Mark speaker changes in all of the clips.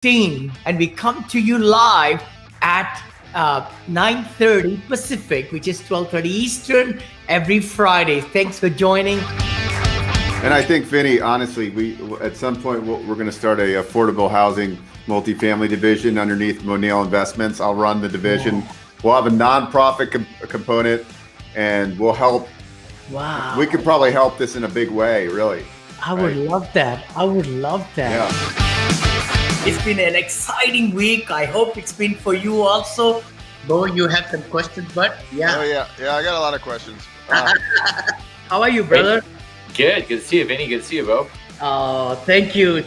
Speaker 1: BeauEckstein, and we come to you live at 9:30 Pacific, which is 12:30 Eastern, every Friday. Thanks for joining.
Speaker 2: And I think, Vinney, honestly, we at some point we're going to start a affordable housing multifamily division underneath Monell Investments. I'll run the division. We'll have a nonprofit component, and we'll help.
Speaker 1: Wow.
Speaker 2: We could probably help this in a big way, really.
Speaker 1: I would love that. I would love that.
Speaker 2: Yeah.
Speaker 1: It's been an exciting week. I hope it's been for you also. Beau, you have some questions, but yeah.
Speaker 3: Oh, yeah. I got a lot of questions.
Speaker 1: How are you, brother?
Speaker 4: Good to see you, Vinney. Good to see you, Beau.
Speaker 1: Oh, thank you.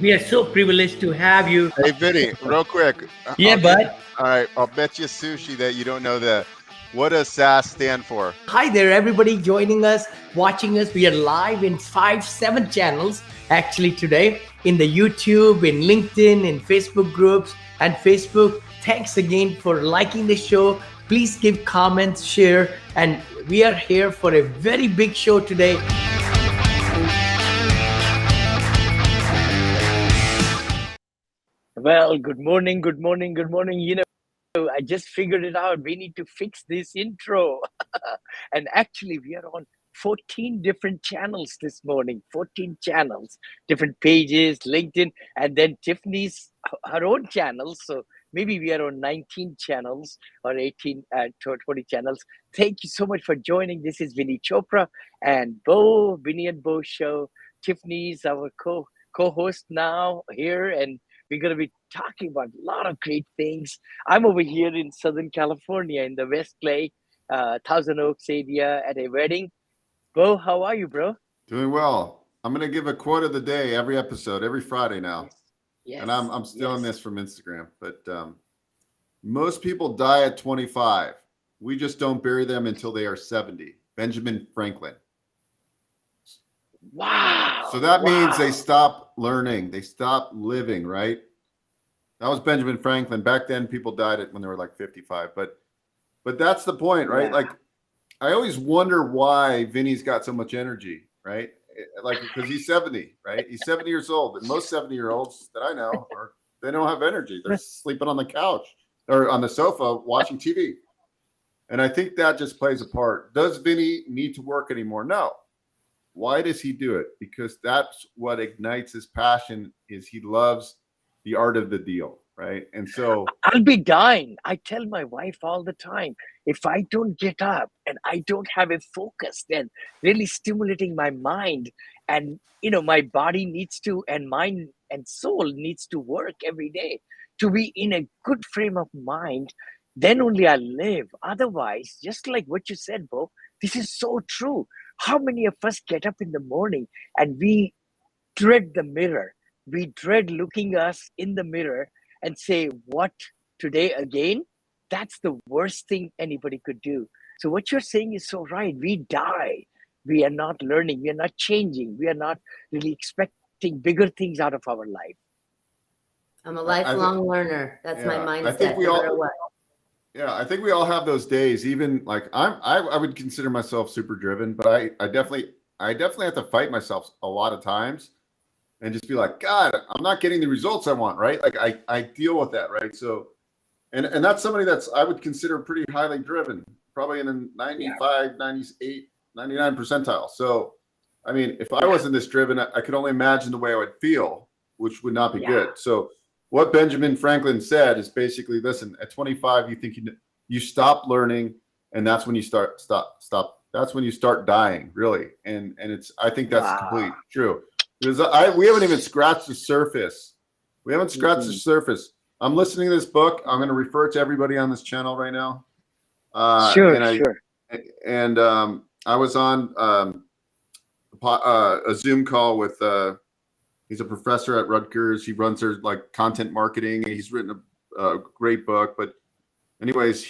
Speaker 1: We are so privileged to have you.
Speaker 3: Hey, Vinney, real quick.
Speaker 1: Yeah, bud.
Speaker 3: All right, I'll bet you sushi that you don't know that. What does SAS stand for?
Speaker 1: Hi there, everybody joining us, watching us. We are live in 7 channels actually today, in the YouTube, in LinkedIn, in Facebook groups and Facebook. Thanks again for liking the show. Please give comments, share, and we are here for a very big show today. Well, good morning. You know, I just figured it out. We need to fix this intro. And actually, we are on 14 different channels this morning, 14 channels, different pages, LinkedIn, and then Tiffany's her own channel. So maybe we are on 19 channels or 18, 20 channels. Thank you so much for joining. This is Vinney Chopra and Beau, Vinney and Beau show. Tiffany's our co-host now here, and we're going to be talking about a lot of great things. I'm over here in Southern California in the West Lake, Thousand Oaks area at a wedding. Beau, how are you, bro?
Speaker 2: Doing well. I'm going to give a quote of the day every episode, every Friday now.
Speaker 1: Yes.
Speaker 2: And I'm stealing this from Instagram. But most people die at 25. We just don't bury them until they are 70. Benjamin Franklin.
Speaker 1: Wow.
Speaker 2: So that means they stop learning. They stop living, right? That was Benjamin Franklin. Back then, people died when they were like 55. But that's the point, right?
Speaker 1: Yeah.
Speaker 2: Like, I always wonder why Vinny's got so much energy, right? Like, because he's 70, right? He's 70 years old. And most 70-year-olds that I know, they don't have energy. They're sleeping on the couch or on the sofa watching TV. And I think that just plays a part. Does Vinny need to work anymore? No. Why does he do it? Because that's what ignites his passion. Is he loves the art of the deal, right? And so
Speaker 1: I'll be dying. I tell my wife all the time, if I don't get up and I don't have a focus, then really stimulating my mind, and you know, my body needs to, and mind and soul needs to work every day to be in a good frame of mind, then only I live. Otherwise, just like what you said, Beau, this is so true. How many of us get up in the morning and we dread the mirror? We dread looking us in the mirror and say, what, today again? That's the worst thing anybody could do. So what you're saying is so right. We die. We are not learning. We are not changing. We are not really expecting bigger things out of our life.
Speaker 5: I'm a lifelong learner. That's my mindset.
Speaker 2: I think we
Speaker 5: no
Speaker 2: all,
Speaker 5: matter what.
Speaker 2: Yeah, I think we all have those days. Even like I would consider myself super driven, but I definitely have to fight myself a lot of times and just be like, God, I'm not getting the results I want, right? Like I deal with that, right? So, and that's somebody that's I would consider pretty highly driven, probably in the 95, 98, 99 percentile. So, I mean, if I wasn't this driven, I could only imagine the way I would feel, which would not be good. So what Benjamin Franklin said is basically, listen, at 25, you think you stop learning, and that's when you stop. That's when you start dying, really. And I think that's completely true. Because we haven't even scratched the surface. We haven't scratched the surface. I'm listening to this book. I'm going to refer it to everybody on this channel right now.
Speaker 1: Sure.
Speaker 2: And I was on a Zoom call with he's a professor at Rutgers. He runs their like content marketing. He's written a great book. But anyways,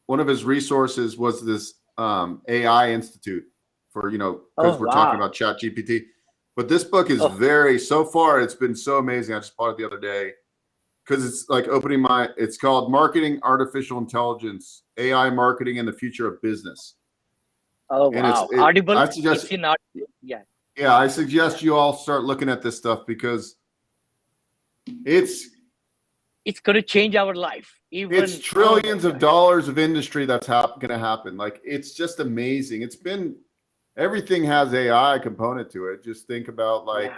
Speaker 2: one of his resources was this AI Institute for, because we're talking about ChatGPT. But this book is so far, it's been so amazing. I just bought it the other day because it's like it's called Marketing Artificial Intelligence, AI Marketing and the Future of Business.
Speaker 1: Oh, and wow. Audible?
Speaker 2: I suggest,
Speaker 1: yeah.
Speaker 2: Yeah, I suggest you all start looking at this stuff because it's
Speaker 1: going to change our life. Even
Speaker 2: it's trillions of dollars of industry that's going to happen. Like, it's just amazing. Everything has AI component to it. Just think about like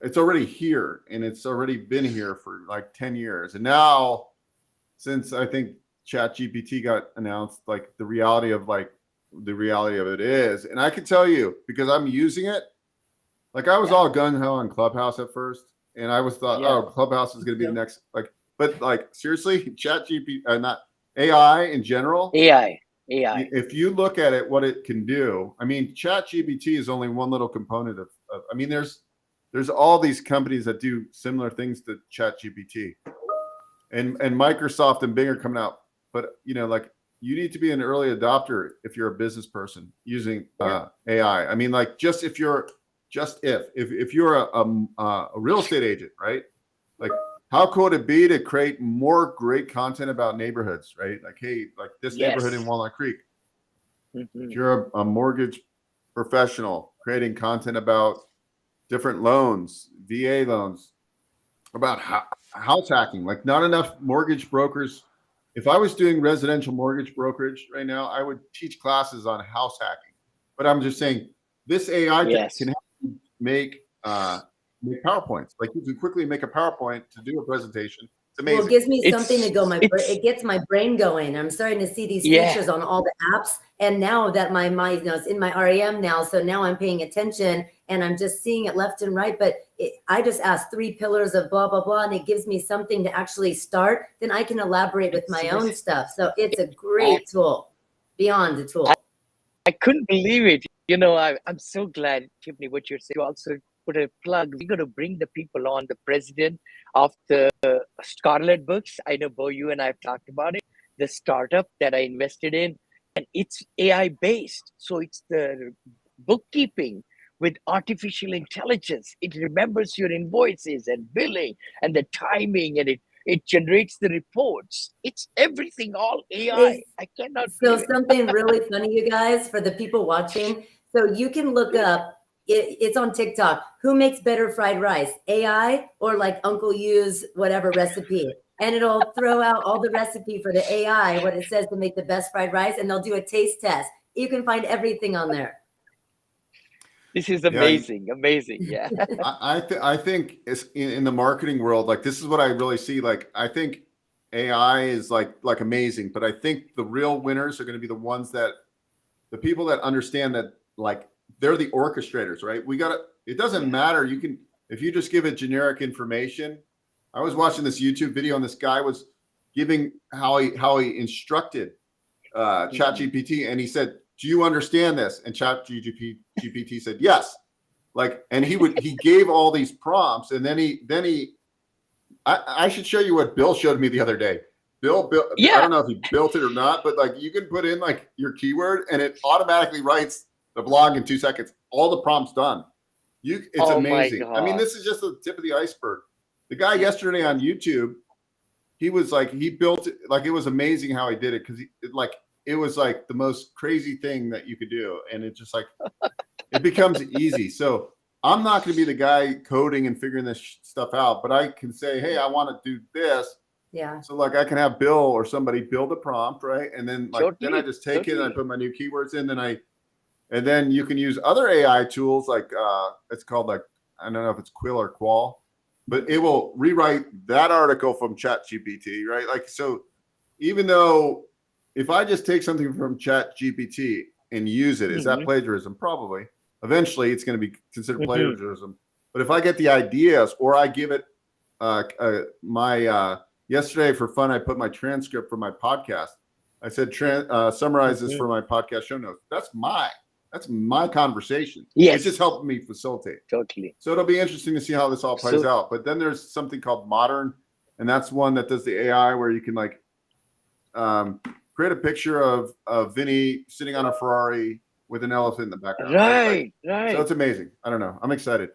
Speaker 2: it's already here, and it's already been here for like 10 years. And now, since I think ChatGPT got announced, like the reality of it is, and I can tell you, because I'm using it, like I was all gung-ho on Clubhouse at first, and I was thought, oh, Clubhouse is going to be the next, like, but like seriously, ChatGPT, not AI in general.
Speaker 1: AI.
Speaker 2: If you look at it, what it can do, I mean, ChatGPT is only one little component of I mean, there's all these companies that do similar things to ChatGPT, and Microsoft and Bing are coming out. But like, you need to be an early adopter if you're a business person using AI. I mean, like, if you're a real estate agent, right? Like, how cool would it be to create more great content about neighborhoods, right? Like, hey, like this neighborhood in Walnut Creek. If you're a mortgage professional, creating content about different loans, VA loans, about house hacking. Like, not enough mortgage brokers. If I was doing residential mortgage brokerage right now, I would teach classes on house hacking. But I'm just saying, this AI can help you make PowerPoints. Like, you can quickly make a PowerPoint to do a presentation. It's amazing.
Speaker 5: Well, it gives me something to go. It gets my brain going. I'm starting to see these features on all the apps. And now that my mind is in my REM now, so now I'm paying attention and I'm just seeing it left and right. But I just asked 3 pillars of blah, blah, blah, and it gives me something to actually start. Then I can elaborate with my own stuff. So it's a great tool, beyond a tool.
Speaker 1: I couldn't believe it. I'm so glad, Tiffany, what you're saying. You also put a plug. We're going to bring the people on, the president of the Scarlet Books. I know, Beau, you and I have talked about it, the startup that I invested in, and it's AI based. So it's the bookkeeping with artificial intelligence. It remembers your invoices and billing and the timing, and it generates the reports. It's everything, all AI. I cannot.
Speaker 5: So something really funny, you guys, for the people watching. So you can look up, it's on TikTok, who makes better fried rice, AI or like Uncle Yu's whatever recipe? And it'll throw out all the recipe for the AI, what it says to make the best fried rice, and they'll do a taste test. You can find everything on there.
Speaker 1: This is amazing. Amazing. Yeah.
Speaker 2: I think it's in the marketing world, like, this is what I really see. Like, I think AI is like amazing, but I think the real winners are going to be the people that understand that, like, they're the orchestrators, right? It doesn't matter. If you just give it generic information. I was watching this YouTube video and this guy was giving how he instructed ChatGPT, and he said, "Do you understand this?" And ChatGPT said, "Yes." Like, and he gave all these prompts, and then I should show you what Bill showed me the other day. Bill, I don't know if he built it or not, but like, you can put in like your keyword and it automatically writes the blog in 2 seconds. All the prompts done. It's amazing. I mean, this is just the tip of the iceberg. The guy yesterday on YouTube, he built it, like, it was amazing how he did it, because it was like the most crazy thing that you could do, and it just like it becomes easy. So I'm not going to be the guy coding and figuring this stuff out, but I can say, hey, I want to do this.
Speaker 5: Yeah.
Speaker 2: So like, I can have Bill or somebody build a prompt, right? And then then I just take it and I put my new keywords in, and then you can use other AI tools like it's called, like, I don't know if it's Quill or Qual, but it will rewrite that article from ChatGPT, right? Like, so even though if I just take something from ChatGPT and use it, is that plagiarism? Probably. Eventually, it's going to be considered plagiarism. But if I get the ideas, or I give it yesterday for fun, I put my transcript for my podcast. I said, summarize this for my podcast show notes. That's my conversation.
Speaker 1: Yes.
Speaker 2: It's just helping me facilitate.
Speaker 1: Totally.
Speaker 2: So it'll be interesting to see how this all plays out. But then there's something called Modern, and that's one that does the AI where you can like create a picture of Vinney sitting on a Ferrari with an elephant in the background.
Speaker 1: Right.
Speaker 2: So it's amazing. I don't know. I'm excited.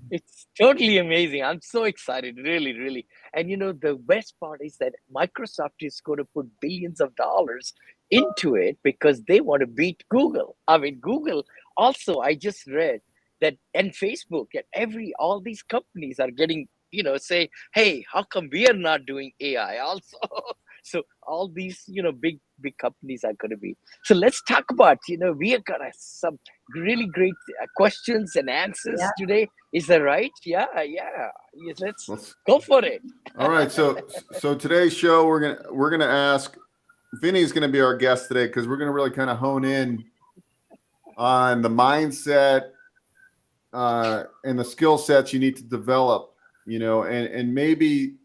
Speaker 1: It's totally amazing. I'm so excited, really, really. And the best part is that Microsoft is going to put billions of dollars into it because they want to beat Google. I mean, Google also, I just read that, and Facebook, and all these companies are getting say, hey, how come we are not doing AI also? So all these, big companies are going to be. So let's talk about, we have got some really great questions and answers
Speaker 5: Yeah.
Speaker 1: today. Is that right? Yeah, yeah. Yes, let's
Speaker 2: Let's,
Speaker 1: go for it.
Speaker 2: all right. So today's show, we're gonna ask. Vinny's gonna be our guest today because we're gonna really kind of hone in on the mindset and the skill sets you need to develop. And maybe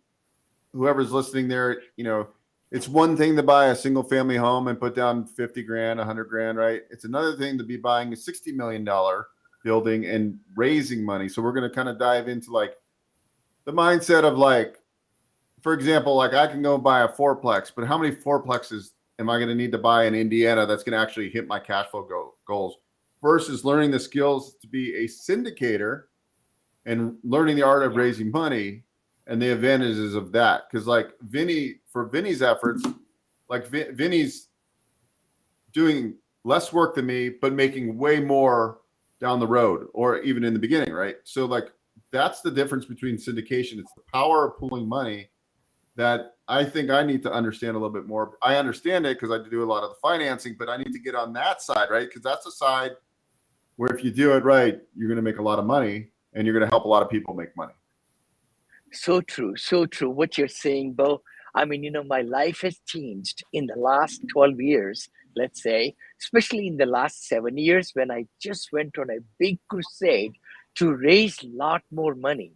Speaker 2: whoever's listening there, it's one thing to buy a single family home and put down 50 grand, 100 grand, right? It's another thing to be buying a $60 million building and raising money. So we're going to kind of dive into like the mindset of like, for example, like I can go buy a fourplex, but how many fourplexes am I going to need to buy in Indiana that's going to actually hit my cash flow goals versus learning the skills to be a syndicator and learning the art of raising money and the advantages of that. Because like Vinny's efforts, like Vinny's doing less work than me, but making way more down the road or even in the beginning, right? So like that's the difference between syndication. It's the power of pooling money that I think I need to understand a little bit more. I understand it because I do a lot of the financing, but I need to get on that side, right? Because that's the side where if you do it right, you're going to make a lot of money and you're going to help a lot of people make money.
Speaker 1: So true, so true. What you're saying, Beau. I mean, my life has changed in the last 12 years, let's say, especially in the last 7 years when I just went on a big crusade to raise a lot more money.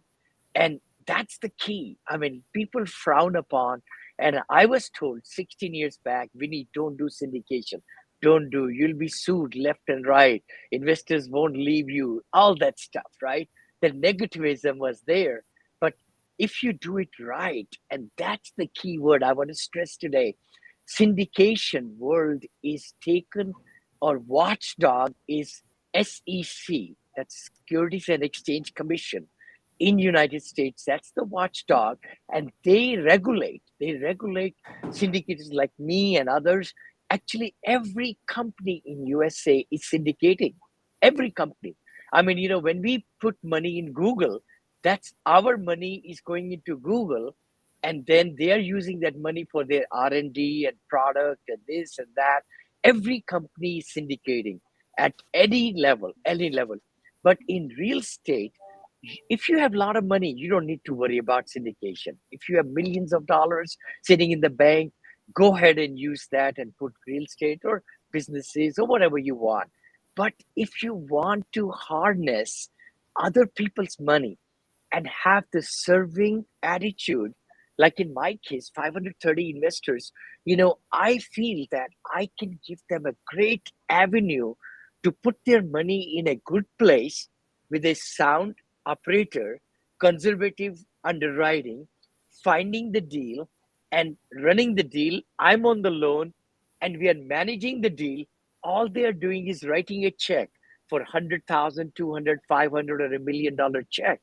Speaker 1: And that's the key. I mean, people frown upon, and I was told 16 years back, Vinny, don't do syndication. Don't do, you'll be sued left and right. Investors won't leave you, all that stuff, right? The negativism was there. But if you do it right, and that's the key word I want to stress today, syndication world is taken, or watchdog is SEC, that's Securities and Exchange Commission in United States. That's the watchdog, and they regulate syndicators like me and others. Actually, every company in USA is syndicating. Every company. I mean, when we put money in Google, that's our money is going into Google, and then they are using that money for their R&D and product and this and that. Every company is syndicating at any level, any level. But in real estate, if you have a lot of money, you don't need to worry about syndication. If you have millions of dollars sitting in the bank, go ahead and use that and put real estate or businesses or whatever you want. But if you want to harness other people's money and have the serving attitude, like in my case, 530 investors, I feel that I can give them a great avenue to put their money in a good place with a sound operator, conservative underwriting, finding the deal and running the deal. I'm on the loan and we are managing the deal. All they are doing is writing a check for 100,000, 200, 500, or $1 million check.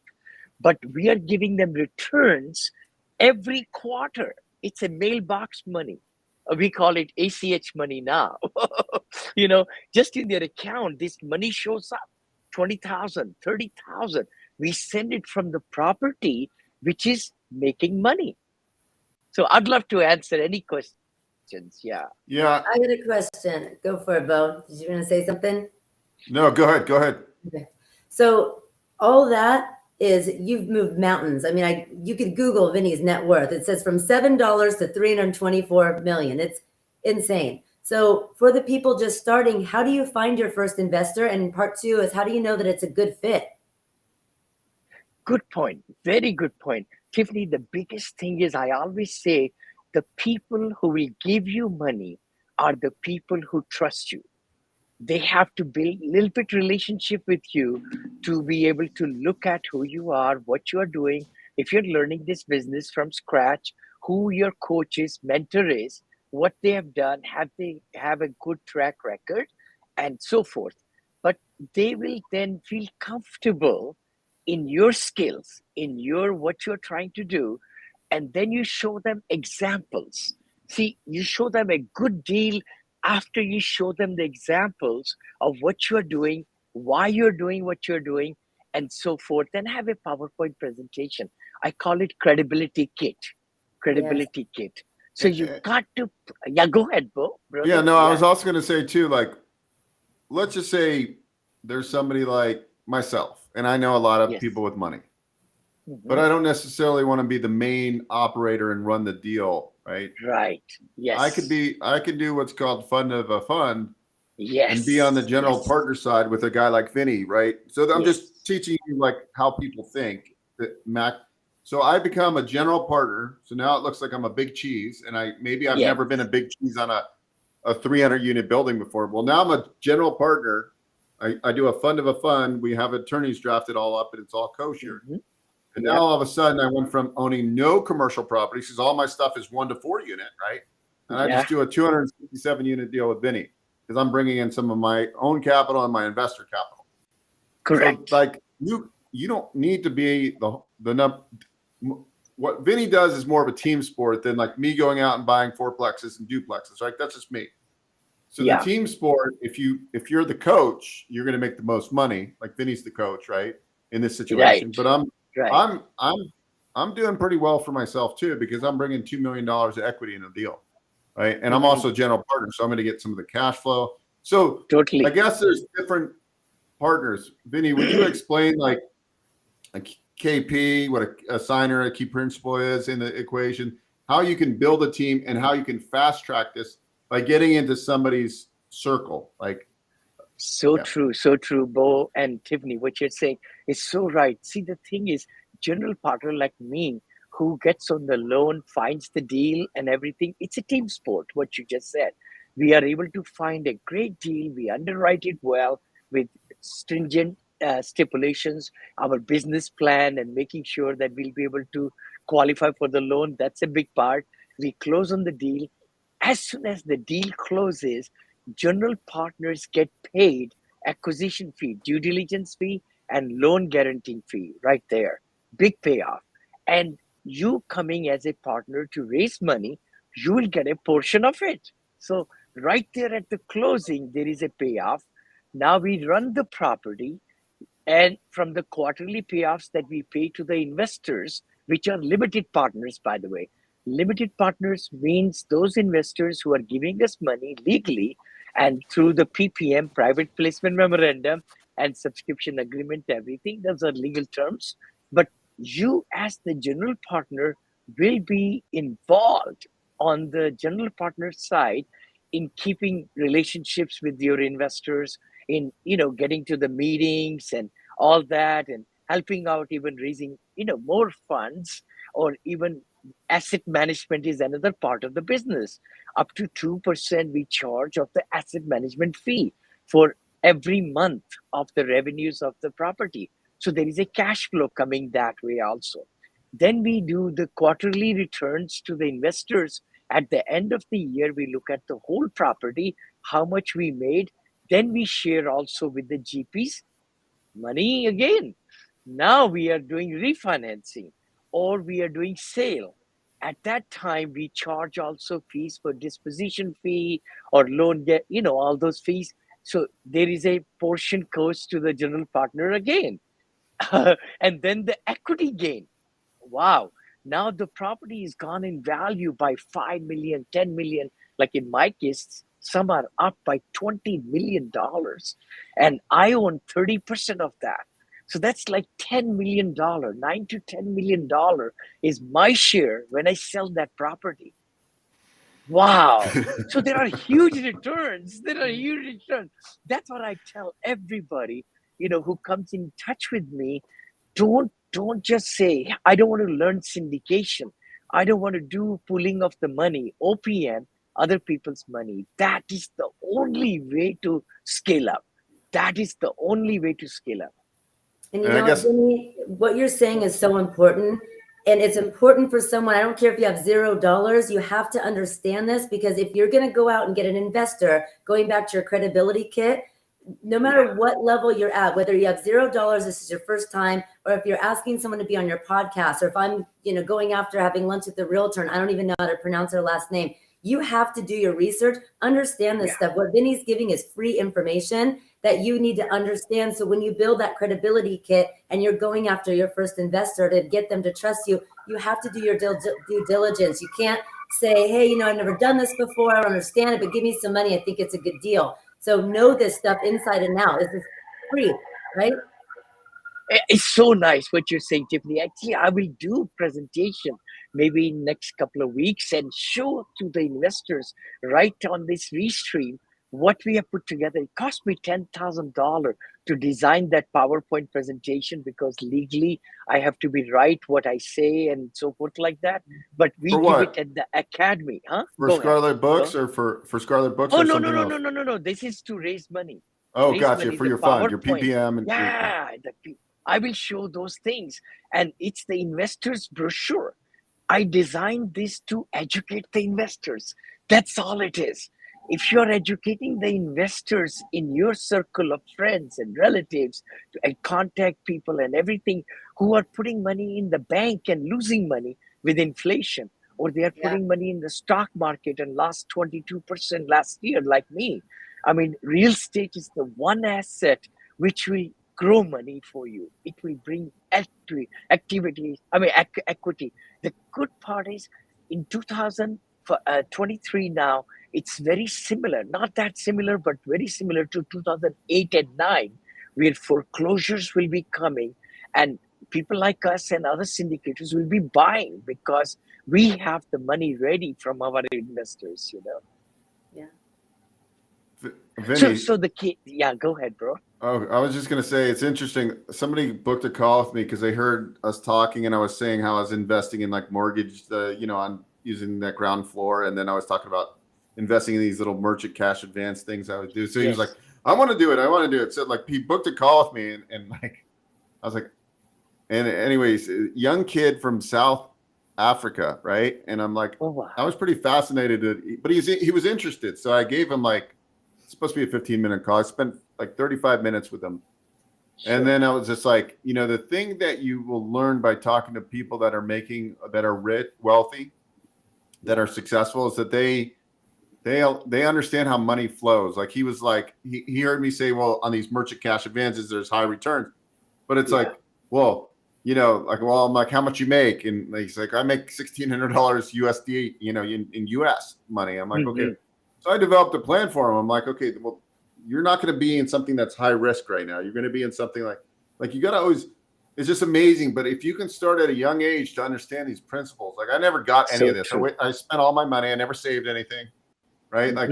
Speaker 1: But we are giving them returns every quarter. It's a mailbox money. We call it ACH money now. Just in their account, this money shows up. 20,000, 30,000. We send it from the property, which is making money. So I'd love to answer any questions. Yeah.
Speaker 2: Yeah.
Speaker 5: I got a question. Go for it, Beau. Did you want to say something?
Speaker 2: No, go ahead. Go ahead.
Speaker 5: Okay. So all that is you've moved mountains. I mean, you could Google Vinny's net worth. It says from $7 to 324 million. It's insane. So for the people just starting, how do you find your first investor? And part two is how do you know that it's a good fit?
Speaker 1: Good point. Very good point. Tiffany, the biggest thing is I always say the people who will give you money are the people who trust you. They have to build a little bit relationship with you to be able to look at who you are, what you are doing. If you're learning this business from scratch, who your coach is, mentor is, what they have done, have they have a good track record, and so forth. But they will then feel comfortable in your skills, in what you're trying to do, and then you show them examples. See, you show them a good deal after you show them the examples of what you're doing, why you're doing what you're doing, and so forth, and have a PowerPoint presentation. I call it credibility kit. Credibility kit. So you got to, go ahead, Beau.
Speaker 2: Yeah, no, I was also going to say too, like, let's just say there's somebody like myself, and I know a lot of people with money, but I don't necessarily want to be the main operator and run the deal, right?
Speaker 1: Right. Yes.
Speaker 2: I could do what's called fund of a fund.
Speaker 1: Yes.
Speaker 2: And be on the general partner side with a guy like Vinney, right? So I'm just teaching you like how people think. So I become a general partner. So now it looks like I'm a big cheese, and I've never been a big cheese on a 300 unit building before. Well, now I'm a general partner. I do a fund of a fund. We have attorneys drafted all up, and it's all kosher. And now all of a sudden, I went from owning no commercial properties because all my stuff is 1 to 4 unit, right? And I just do a 267 unit deal with Vinney, because I'm bringing in some of my own capital and my investor capital.
Speaker 1: Correct.
Speaker 2: So, like you don't need to be the number. What Vinney does is more of a team sport than like me going out and buying fourplexes and duplexes, right? That's just me. So the team sport, if you're the coach, you're going to make the most money. Like Vinney's the coach, right? In this situation, but I'm doing pretty well for myself too, because I'm bringing $2 million of equity in a deal. Right. And I'm also a general partner. So I'm going to get some of the cash flow. So I guess there's different partners. Vinney, would you explain like a KP, what a signer, a key principal is in the equation, how you can build a team and how you can fast track this by getting into somebody's circle? Like,
Speaker 1: true. So true. Beau and Tiffany, what you're saying is so right. See, the thing is, general partner like me, who gets on the loan, finds the deal and everything. It's a team sport, what you just said. We are able to find a great deal. We underwrite it well with stringent stipulations, our business plan, and making sure that we'll be able to qualify for the loan. That's a big part. We close on the deal. As soon as the deal closes, general partners get paid acquisition fee, due diligence fee, and loan guaranteeing fee right there. Big payoff. And you coming as a partner to raise money, you will get a portion of it. So right there at the closing, there is a payoff. Now we run the property, and from the quarterly payoffs that we pay to the investors, which are limited partners, by the way. Limited partners means those investors who are giving us money legally and through the PPM, private placement memorandum, and subscription agreement, everything. Those are legal terms. But you as the general partner will be involved on the general partner side in keeping relationships with your investors, in getting to the meetings and all that, and helping out, even raising more funds, or even asset management is another part of the business. Up to 2% we charge of the asset management fee for every month of the revenues of the property. So there is a cash flow coming that way also. Then we do the quarterly returns to the investors. At the end of the year, we look at the whole property, how much we made. Then we share also with the GPs money again. Now we are doing refinancing, or we are doing sale. At that time, we charge also fees for disposition fee or loan debt, all those fees. So there is a portion goes to the general partner again. And then the equity gain. Wow. Now the property is gone in value by 5 million, 10 million. Like in my case, some are up by $20 million. And I own 30% of that. So that's like $10 million, $9 to $10 million is my share when I sell that property. Wow. So there are huge returns. That's what I tell everybody, who comes in touch with me. Don't just say, I don't want to learn syndication. I don't want to do pooling of the money, OPM, other people's money. That is the only way to scale up. That is the only way to scale up.
Speaker 5: And Vinney, what you're saying is so important. And it's important for someone, I don't care if you have $0, you have to understand this, because if you're going to go out and get an investor, going back to your credibility kit, no matter what level you're at, whether you have $0, this is your first time, or if you're asking someone to be on your podcast, or if I'm, going after having lunch with the realtor and I don't even know how to pronounce her last name, you have to do your research, understand this stuff. What Vinney's giving is free information that you need to understand. So when you build that credibility kit and you're going after your first investor to get them to trust you, you have to do your due diligence. You can't say, hey, I've never done this before. I don't understand it, but give me some money. I think it's a good deal. So know this stuff inside and out. This is free, right?
Speaker 1: It's so nice what you're saying, Tiffany. Actually, I will do presentation maybe next couple of weeks and show to the investors right on this restream what we have put together. It cost me $10,000 to design that PowerPoint presentation because legally I have to be right what I say and so forth like that. But we
Speaker 2: For
Speaker 1: give
Speaker 2: what?
Speaker 1: it at the academy, huh?
Speaker 2: For
Speaker 1: Go
Speaker 2: Scarlet
Speaker 1: ahead.
Speaker 2: Books or for Scarlet Books
Speaker 1: Oh,
Speaker 2: or
Speaker 1: no,
Speaker 2: something
Speaker 1: no, no,
Speaker 2: else?
Speaker 1: no, no, no, no. This is to raise money.
Speaker 2: Oh,
Speaker 1: Raise
Speaker 2: gotcha.
Speaker 1: money,
Speaker 2: For
Speaker 1: the
Speaker 2: your fund, your
Speaker 1: PowerPoint.
Speaker 2: PPM. And
Speaker 1: Yeah, I will show those things. And it's the investor's brochure. I designed this to educate the investors. That's all it is. If you're educating the investors in your circle of friends and relatives and contact people and everything who are putting money in the bank and losing money with inflation, or they are putting money in the stock market and lost 22% last year, like me. I mean, real estate is the one asset which will grow money for you. It will bring activity, equity. The good part is in 2023 now, it's very similar, not that similar, but very similar to 2008 and 9, where foreclosures will be coming and people like us and other syndicators will be buying because we have the money ready from our investors.
Speaker 5: Yeah.
Speaker 2: Vinney,
Speaker 1: So the key, yeah, go ahead, bro.
Speaker 2: oh, I was just going to say, it's interesting. Somebody booked a call with me because they heard us talking and I was saying how I was investing in like mortgage, on using that ground floor. And then I was talking about investing in these little merchant cash advance things I would do. So he was like, I want to do it. I want to do it. So like he booked a call with me and like, I was like, and anyways, young kid from South Africa. Right. And I'm like,
Speaker 1: Oh, wow.
Speaker 2: I was pretty fascinated, but he was interested. So I gave him like, it's supposed to be a 15-minute call. I spent like 35 minutes with him. Sure. And then I was just like, the thing that you will learn by talking to people that are rich, wealthy, that are successful is that they understand how money flows. Like he was like, he heard me say, well, on these merchant cash advances, there's high returns, but it's like, well, I'm like, how much you make? And he's like, I make $1,600 USD, in US money. I'm like, okay. So I developed a plan for him. I'm like, okay, well, you're not going to be in something that's high risk right now. You're going to be in something like you got to always, it's just amazing. But if you can start at a young age to understand these principles, like I never got any of this. I spent all my money. I never saved anything. Right. Like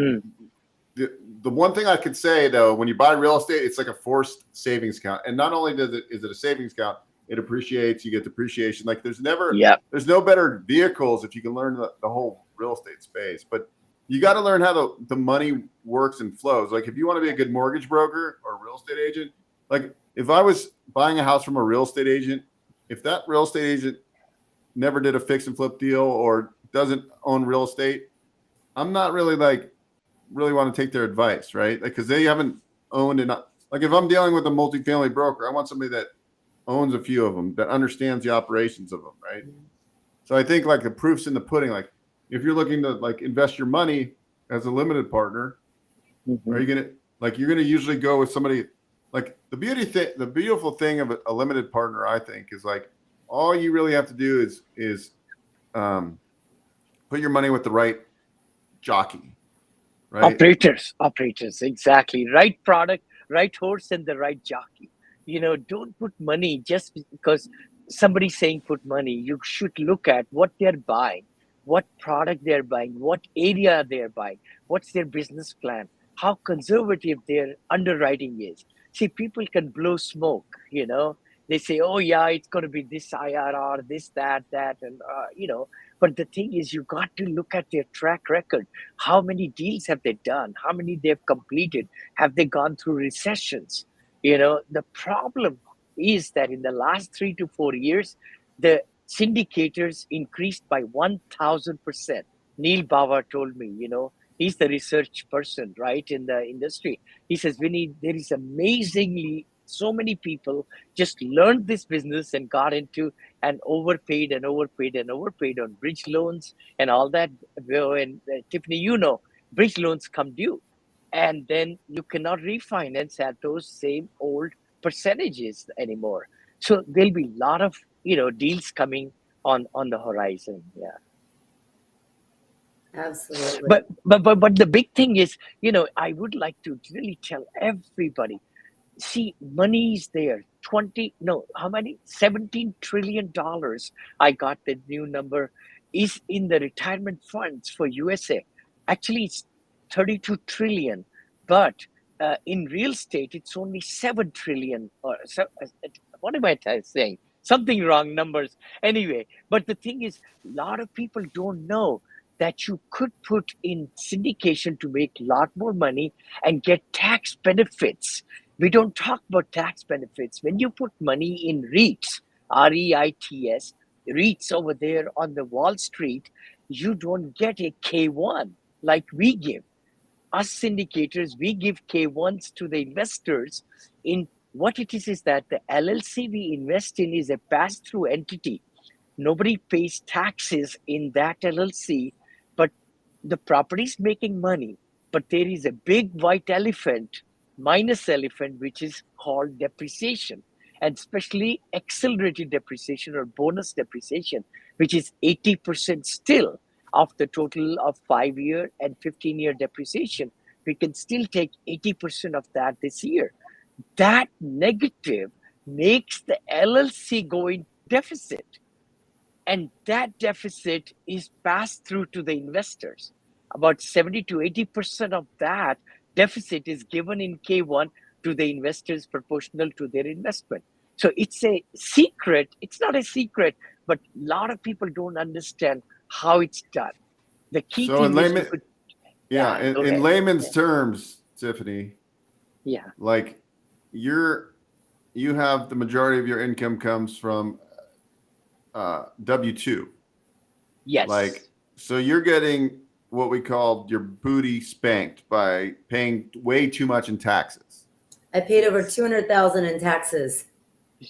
Speaker 2: the one thing I could say though, when you buy real estate, it's like a forced savings account. And not only is it a savings account, it appreciates, you get depreciation. Like there's no better vehicles if you can learn the whole real estate space. But you got to learn how the money works and flows. Like if you want to be a good mortgage broker or real estate agent, like if I was buying a house from a real estate agent, if that real estate agent never did a fix and flip deal or doesn't own real estate, I'm not really want to take their advice, right? Like, cause they haven't owned enough. Like if I'm dealing with a multifamily broker, I want somebody that owns a few of them, that understands the operations of them. Right. So I think like the proof's in the pudding. Like if you're looking to like invest your money as a limited partner, are you going to, you're going to usually go with somebody like the beautiful thing of a limited partner, I think, is like, all you really have to do is put your money with the right jockey, right?
Speaker 1: Operators, exactly. Right product, right horse, and the right jockey. Don't put money just because somebody's saying put money. You should look at what they're buying, what product they're buying, what area they're buying, what's their business plan, how conservative their underwriting is. See, people can blow smoke, They say, oh, yeah, it's going to be this IRR, this, that, and, But the thing is, you got to look at their track record. How many deals have they done? How many they've completed? Have they gone through recessions? The problem is that in the last 3 to 4 years, the syndicators increased by 1,000%. Neil Bauer told me, he's the research person, right, in the industry. He says, Vinney, there is amazingly so many people just learned this business and got into and overpaid on bridge loans and all that. Beau and Tiffany, bridge loans come due. and then you cannot refinance at those same old percentages anymore. So there'll be a lot of deals coming on the horizon. Yeah.
Speaker 5: Absolutely.
Speaker 1: But the big thing is, I would like to really tell everybody, see, money is there. 20, no, how many? $17 trillion. I got the new number, is in the retirement funds for USA. Actually, it's 32 trillion, but in real estate, it's only 7 trillion. Or so, what am I saying? Something wrong numbers. Anyway, but the thing is, a lot of people don't know that you could put in syndication to make a lot more money and get tax benefits. We don't talk about tax benefits. When you put money in REITs, REITs, REITs over there on the Wall Street, you don't get a K1 like we give. Us syndicators, we give K1s to the investors. In what it is that the LLC we invest in is a pass-through entity. Nobody pays taxes in that LLC, but the property's making money. But there is a big white elephant, minus elephant, which is called depreciation, and especially accelerated depreciation or bonus depreciation, which is 80% still of the total of 5-year and 15-year depreciation. We can still take 80% of that this year. That negative makes the LLC go in deficit. And that deficit is passed through to the investors. About 70 to 80% of that deficit is given in K1 to the investors proportional to their investment. So it's a secret. It's not a secret, but a lot of people don't understand how it's done. The key
Speaker 2: So
Speaker 1: thing
Speaker 2: in
Speaker 1: is
Speaker 2: layman,
Speaker 1: you could,
Speaker 2: yeah,
Speaker 1: go
Speaker 2: in
Speaker 1: ahead.
Speaker 2: layman's terms, Tiffany,
Speaker 1: Yeah.
Speaker 2: like you have the majority of your income comes from W-2.
Speaker 1: Yes.
Speaker 2: Like, so you're getting what we call your booty spanked by paying way too much in taxes.
Speaker 5: I paid over 200,000 in taxes.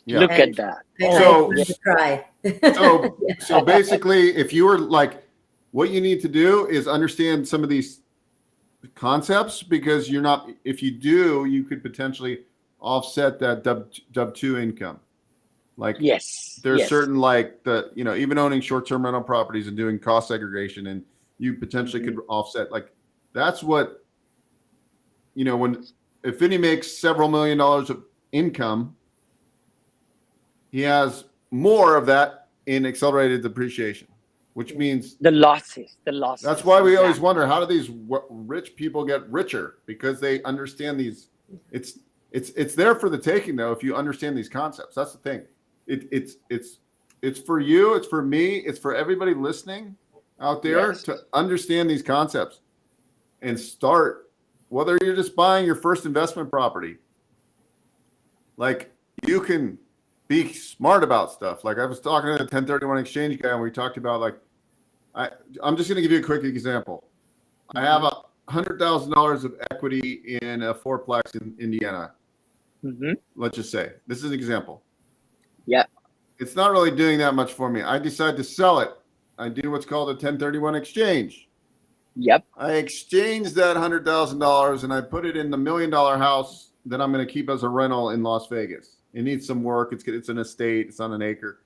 Speaker 2: Yeah.
Speaker 1: Look
Speaker 5: And
Speaker 1: at that.
Speaker 5: I
Speaker 2: So-
Speaker 5: wanted to cry.
Speaker 2: So basically, if you were like, what you need to do is understand some of these concepts, because you're not, if you do, you could potentially offset that W-2 income. Like,
Speaker 1: Yes.
Speaker 2: there's
Speaker 1: yes.
Speaker 2: certain, like, even owning short-term rental properties and doing cost segregation, and you potentially could offset, like, that's what, if Vinney makes several $1 million of income, he has more of that in accelerated depreciation, which means
Speaker 1: The losses.
Speaker 2: that's why we always
Speaker 1: exactly.
Speaker 2: wonder, how do these rich people get richer? Because they understand these. It's there for the taking, though, if you understand these concepts. That's the thing. It's for you, it's for me, it's for everybody listening out there
Speaker 1: Yes.
Speaker 2: to understand these concepts and start, whether you're just buying your first investment property. Like, you can be smart about stuff. Like, I was talking to the 1031 exchange guy, and we talked about, like, I'm just going to give you a quick example. I have $100,000 of equity in a fourplex in Indiana.
Speaker 1: Mm-hmm.
Speaker 2: Let's just say, this is an example.
Speaker 1: Yeah.
Speaker 2: It's not really doing that much for me. I decide to sell it. I do what's called a 1031 exchange.
Speaker 1: Yep.
Speaker 2: I exchange that $100,000 and I put it in the $1 million house that I'm going to keep as a rental in Las Vegas. It needs some work. It's an estate. It's on an acre.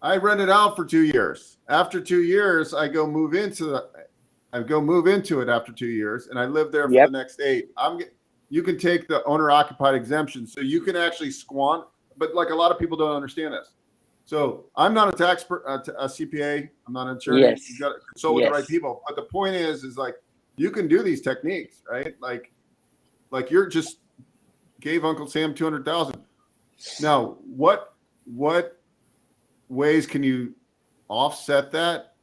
Speaker 2: I rent it out for 2 years. After 2 years, I go move into it after 2 years, and I live there for
Speaker 1: Yep.
Speaker 2: the next 8. You can take the owner occupied exemption, so you can actually squander. But, like, a lot of people don't understand this. So I'm not a CPA. I'm not an attorney.
Speaker 1: Yes.
Speaker 2: You got to consult with the right
Speaker 1: Yes.
Speaker 2: people. But the point is like, you can do these techniques, right? Like you're just gave Uncle Sam 200,000. Now, what ways can you offset that?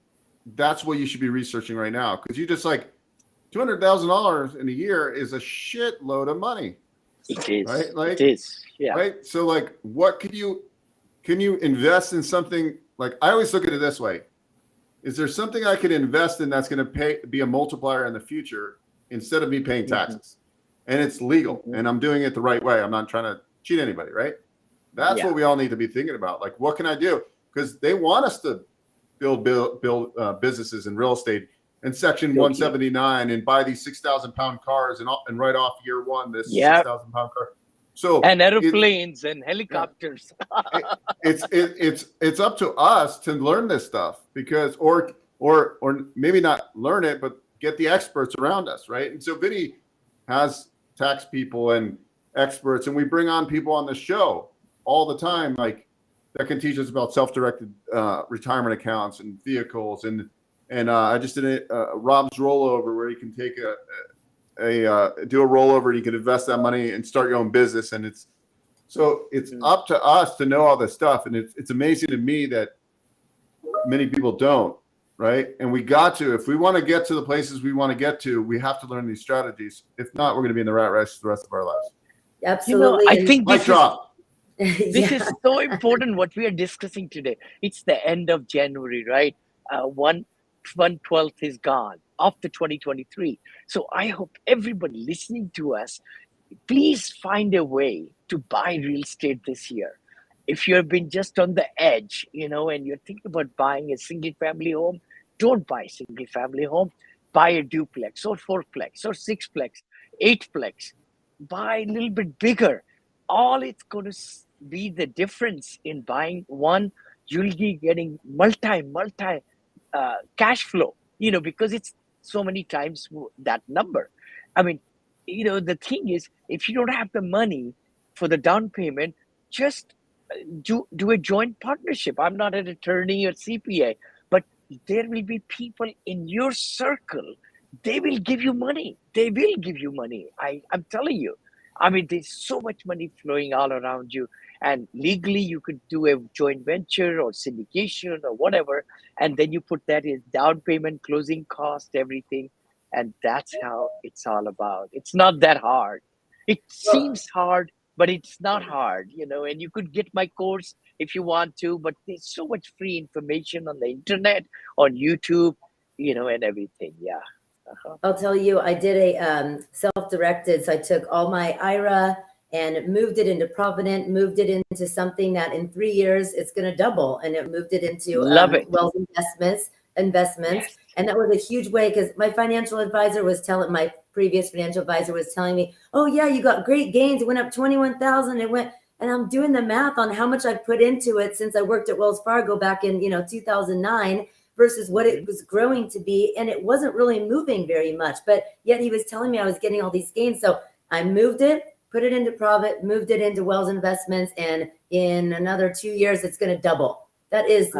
Speaker 2: That's what you should be researching right now, because you just, like, $200,000 in a year is a shitload of money.
Speaker 1: It is.
Speaker 2: Right? Like,
Speaker 1: it is. Yeah.
Speaker 2: Right. So, like, what can you invest in something? Like, I always look at it this way. Is there something I could invest in that's going to be a multiplier in the future instead of me paying taxes? And it's legal, and I'm doing it the right way. I'm not trying to cheat anybody, right? That's what we all need to be thinking about. Like, what can I do? Because they want us to build businesses in real estate and Section
Speaker 1: Totally.
Speaker 2: 179 and buy these 6,000 pound cars and write off year one this
Speaker 1: Yep.
Speaker 2: 6,000 pound car. So
Speaker 1: And airplanes and helicopters.
Speaker 2: it's up to us to learn this stuff, because or maybe not learn it, but get the experts around us, right? And so Vinney has tax people and experts, and we bring on people on the show all the time, like that can teach us about self-directed retirement accounts and vehicles, and I just did Rob's rollover, where you can take do a rollover and you can invest that money and start your own business, and it's up to us to know all this stuff, and it's amazing to me that many people don't, right? And we got to, if we want to get to the places we want to get to, we have to learn these strategies. If not, we're going to be in the rat race the rest of our lives.
Speaker 5: Absolutely.
Speaker 1: I think
Speaker 2: Mic drop.
Speaker 1: this is so important what we are discussing today. It's the end of January, right? 1/12 is gone of the 2023. So I hope everybody listening to us, please find a way to buy real estate this year. If you've been just on the edge, and you're thinking about buying a single family home, don't buy a single family home. Buy a duplex or fourplex or sixplex, eightplex. Buy a little bit bigger. All it's going to be the difference in buying one, you'll be getting multi cash flow, because it's so many times that number. I mean, the thing is, if you don't have the money for the down payment, just do a joint partnership. I'm not an attorney or CPA, but there will be people in your circle. They will give you money. I'm telling you. I mean, there's so much money flowing all around you, and legally you could do a joint venture or syndication or whatever, and then you put that in down payment, closing cost, everything, and that's how it's all about. It's not that hard. It seems hard, but it's not hard, and you could get my course if you want to, but there's so much free information on the internet, on YouTube, and everything. Yeah.
Speaker 5: I'll tell you, I did a self-directed. So I took all my IRA and moved it into Provident, moved it into something that in 3 years it's going to double, and it moved it into wealth investments. Yes. And that was a huge way, because my financial advisor was my previous financial advisor was telling me, oh yeah, you got great gains. It went up 21,000. And I'm doing the math on how much I've put into it since I worked at Wells Fargo back in 2009 versus what it was growing to be, and it wasn't really moving very much. But yet he was telling me I was getting all these gains. So I moved it, put it into Provident, moved it into Wells Investments, and in another 2 years it's going to double. That is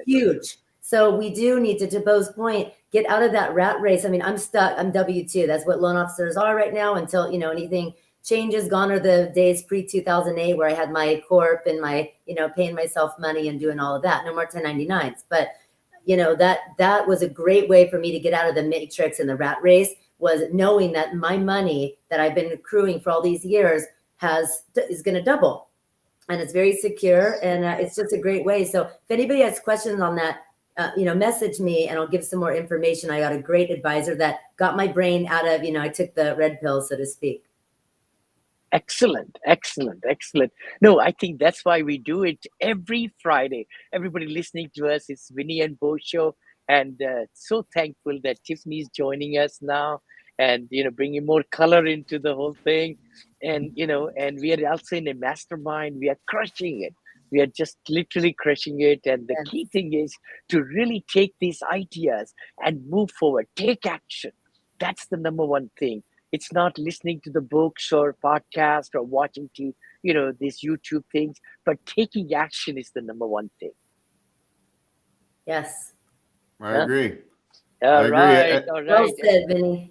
Speaker 5: huge. So we do need to Beau's point, get out of that rat race. I mean, I'm stuck. I'm W-2. That's what loan officers are right now until, anything changes. Gone are the days pre-2008 where I had my corp and my, paying myself money and doing all of that. No more 1099s. But, that was a great way for me to get out of the matrix and the rat race, was knowing that my money that I've been accruing for all these years is going to double. And it's very secure, and it's just a great way. So if anybody has questions on that, message me and I'll give some more information. I got a great advisor that got my brain out of, I took the red pill, so to speak.
Speaker 1: Excellent. No, I think that's why we do it every Friday. Everybody listening to us, it's Vinney and Beau show, and so thankful that Tiffany's joining us now, and bringing more color into the whole thing, and and we are also in a mastermind. We are crushing it. We are just literally crushing it. And the key thing is to really take these ideas and move forward, take action. That's the number one thing. It's not listening to the books or podcast or watching these YouTube things, but taking action is the number one thing.
Speaker 5: Yes.
Speaker 2: I agree.
Speaker 1: All right.
Speaker 5: Well said, Vinney.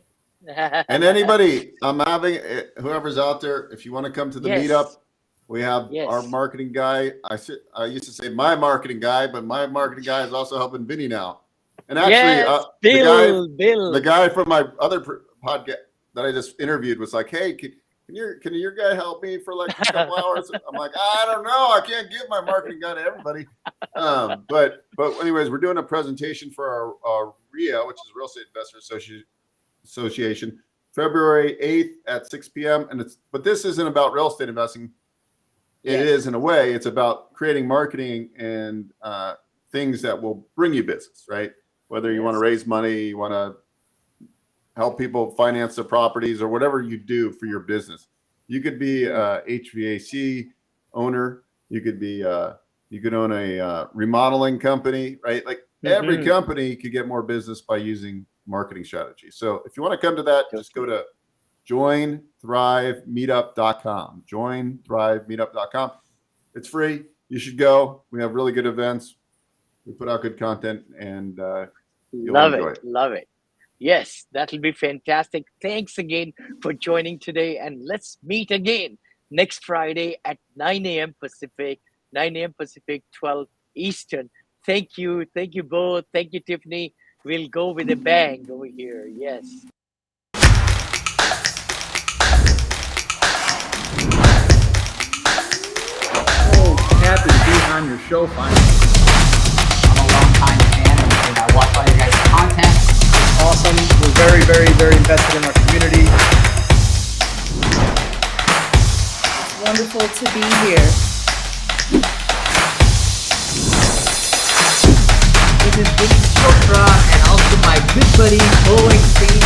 Speaker 2: And anybody, I'm having whoever's out there, if you want to come to the meetup, we have our marketing guy. I used to say my marketing guy, but my marketing guy is also helping Vinney now. And actually, the guy from my other podcast that I just interviewed was like, "Hey, can your guy help me for like a couple hours?" I'm like, "I don't know. I can't give my marketing guy to everybody." But anyways, we're doing a presentation for our RIA, which is Real Estate Investor Association, February 8th at 6 p.m. But this isn't about real estate investing. It is in a way. It's about creating marketing and things that will bring you business, right? whether you want to raise money, you want to help people finance their properties, or whatever you do for your business. You could be a HVAC owner. You could be you could own a remodeling company, right? Like every company could get more business by using marketing strategies. So if you want to come to that, just go to jointhrivemeetup.com. Jointhrivemeetup.com. It's free. You should go. We have really good events. We put out good content, and you'll enjoy it.
Speaker 1: Love it. Yes, that'll be fantastic. Thanks again for joining today, and let's meet again next Friday at 9 a.m. Pacific, 12 Eastern. Thank you, Beau. Thank you, Tiffany. We'll go with a bang over here. Yes.
Speaker 6: Happy to be on your show finally.
Speaker 7: I'm a long-time fan and I watch all your guys' content.
Speaker 6: It's awesome. We're very, very, very invested in our community.
Speaker 8: It's wonderful to be here.
Speaker 7: This is Vinney and also my good buddy BeauEckstein.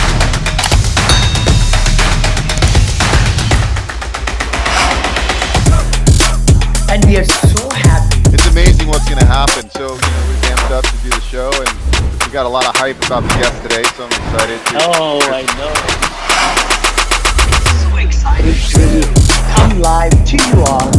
Speaker 7: And we are so happy.
Speaker 3: It's amazing what's going to happen. So, we amped up to do the show, and we got a lot of hype about the guest today, so I'm excited.
Speaker 1: Oh, I know.
Speaker 7: So excited.
Speaker 1: It will come live to you all